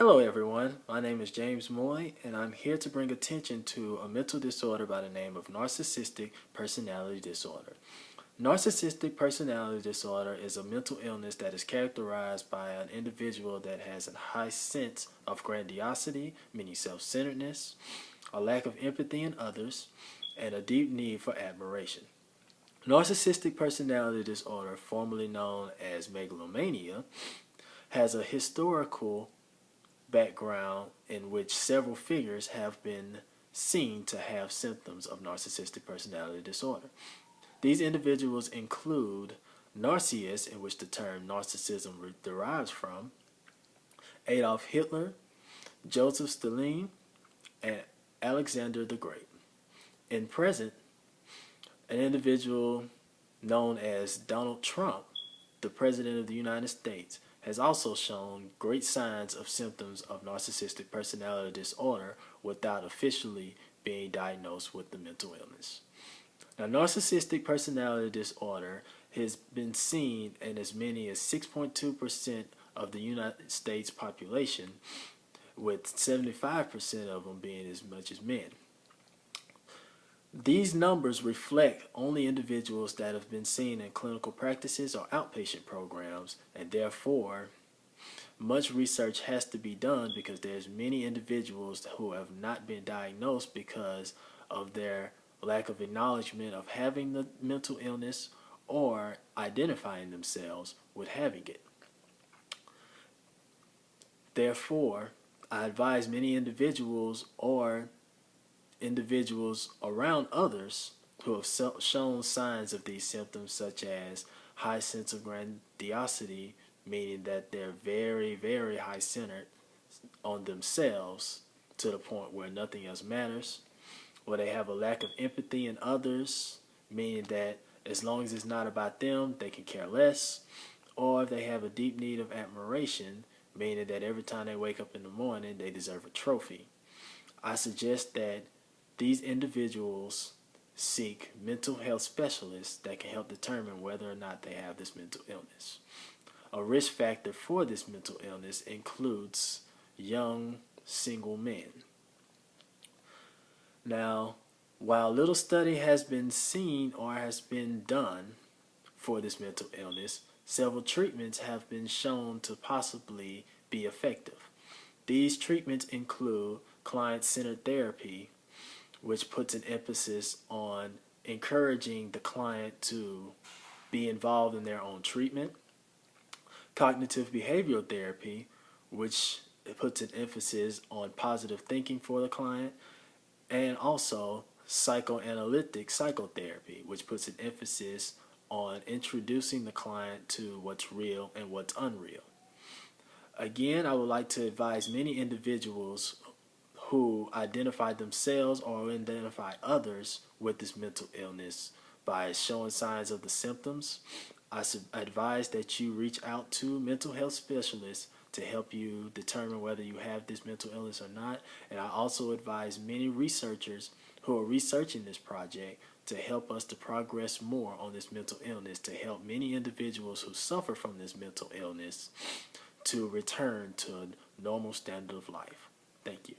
Hello everyone, my name is James Moy and I'm here to bring attention to a mental disorder by the name of Narcissistic Personality Disorder. Narcissistic Personality Disorder is a mental illness that is characterized by an individual that has a high sense of grandiosity, meaning self-centeredness, a lack of empathy in others, and a deep need for admiration. Narcissistic Personality Disorder, formerly known as megalomania, has a historical background in which several figures have been seen to have symptoms of narcissistic personality disorder. These individuals include Narcissus, in which the term narcissism derives from, Adolf Hitler, Joseph Stalin, and Alexander the Great. In present, an individual known as Donald Trump, the President of the United States, has also shown great signs of symptoms of narcissistic personality disorder without officially being diagnosed with the mental illness. Now, narcissistic personality disorder has been seen in as many as 6.2% of the United States population, with 75% of them being as much as men. These numbers reflect only individuals that have been seen in clinical practices or outpatient programs, and therefore much research has to be done because there's many individuals who have not been diagnosed because of their lack of acknowledgement of having the mental illness or identifying themselves with having it. Therefore, I advise many individuals or individuals around others who have shown signs of these symptoms, such as high sense of grandiosity, meaning that they're very, very high-centered on themselves to the point where nothing else matters, or they have a lack of empathy in others, meaning that as long as it's not about them, they can care less, or they have a deep need of admiration, meaning that every time they wake up in the morning, they deserve a trophy. I suggest that these individuals seek mental health specialists that can help determine whether or not they have this mental illness. A risk factor for this mental illness includes young single men. Now, while little study has been seen or has been done for this mental illness, several treatments have been shown to possibly be effective. These treatments include client-centered therapy, which puts an emphasis on encouraging the client to be involved in their own treatment. Cognitive behavioral therapy, which puts an emphasis on positive thinking for the client. And also psychoanalytic psychotherapy, which puts an emphasis on introducing the client to what's real and what's unreal. Again, I would like to advise many individuals who identify themselves or identify others with this mental illness by showing signs of the symptoms. I advise that you reach out to mental health specialists to help you determine whether you have this mental illness or not. And I also advise many researchers who are researching this project to help us to progress more on this mental illness, to help many individuals who suffer from this mental illness to return to a normal standard of life. Thank you.